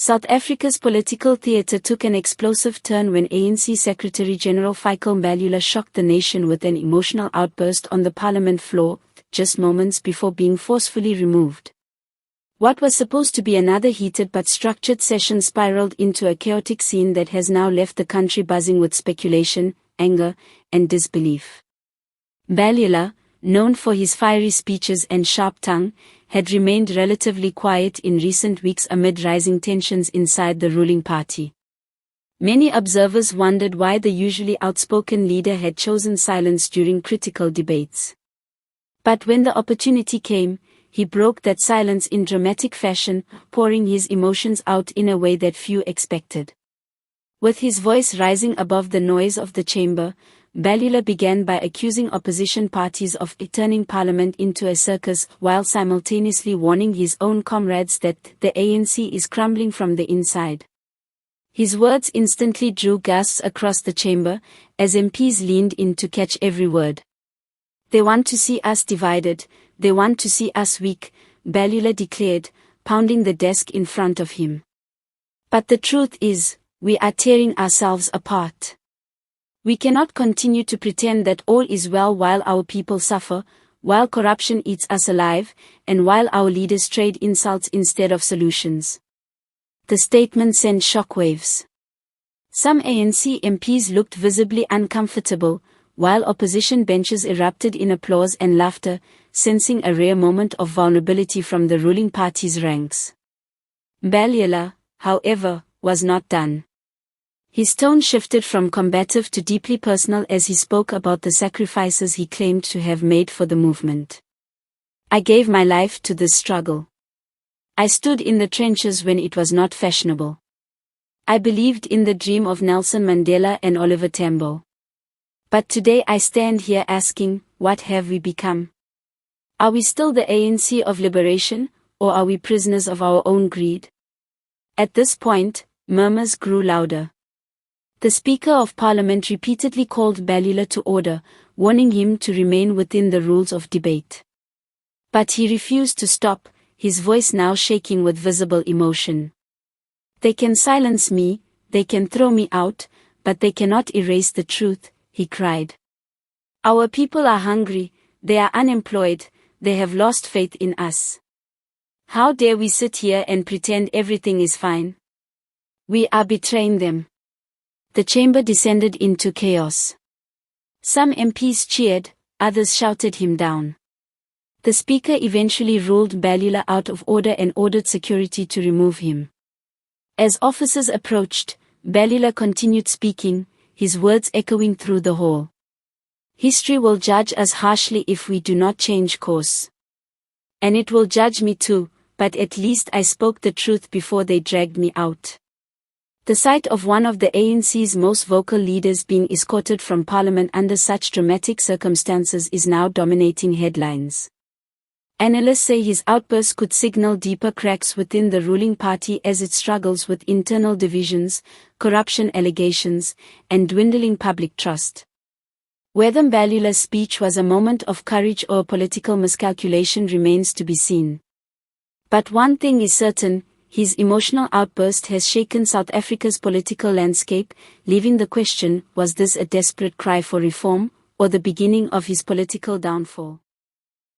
South Africa's political theatre took an explosive turn when ANC Secretary-General Fikile Mbalula shocked the nation with an emotional outburst on the parliament floor, just moments before being forcefully removed. What was supposed to be another heated but structured session spiraled into a chaotic scene that has now left the country buzzing with speculation, anger, and disbelief. Mbalula, known for his fiery speeches and sharp tongue, had remained relatively quiet in recent weeks amid rising tensions inside the ruling party. Many observers wondered why the usually outspoken leader had chosen silence during critical debates. But when the opportunity came, he broke that silence in dramatic fashion, pouring his emotions out in a way that few expected. With his voice rising above the noise of the chamber, Mbalula began by accusing opposition parties of turning parliament into a circus, while simultaneously warning his own comrades that the ANC is crumbling from the inside. His words instantly drew gasps across the chamber, as MPs leaned in to catch every word. "They want to see us divided, they want to see us weak," Mbalula declared, pounding the desk in front of him. "But the truth is, we are tearing ourselves apart. We cannot continue to pretend that all is well while our people suffer, while corruption eats us alive, and while our leaders trade insults instead of solutions." The statement sent shockwaves. Some ANC MPs looked visibly uncomfortable, while opposition benches erupted in applause and laughter, sensing a rare moment of vulnerability from the ruling party's ranks. Mbalula, however, was not done. His tone shifted from combative to deeply personal as he spoke about the sacrifices he claimed to have made for the movement. "I gave my life to this struggle. I stood in the trenches when it was not fashionable. I believed in the dream of Nelson Mandela and Oliver Tambo. But today I stand here asking, what have we become? Are we still the ANC of liberation, or are we prisoners of our own greed?" At this point, murmurs grew louder. The Speaker of Parliament repeatedly called Mbalula to order, warning him to remain within the rules of debate. But he refused to stop, his voice now shaking with visible emotion. "They can silence me, they can throw me out, but they cannot erase the truth," he cried. "Our people are hungry, they are unemployed, they have lost faith in us. How dare we sit here and pretend everything is fine? We are betraying them." The chamber descended into chaos. Some MPs cheered, others shouted him down. The Speaker eventually ruled Mbalula out of order and ordered security to remove him. As officers approached, Mbalula continued speaking, his words echoing through the hall. "History will judge us harshly if we do not change course. And it will judge me too, but at least I spoke the truth before they dragged me out." The sight of one of the ANC's most vocal leaders being escorted from Parliament under such dramatic circumstances is now dominating headlines. Analysts say his outburst could signal deeper cracks within the ruling party as it struggles with internal divisions, corruption allegations, and dwindling public trust. Whether Mbalula's speech was a moment of courage or political miscalculation remains to be seen. But one thing is certain: his emotional outburst has shaken South Africa's political landscape, leaving the question, was this a desperate cry for reform, or the beginning of his political downfall?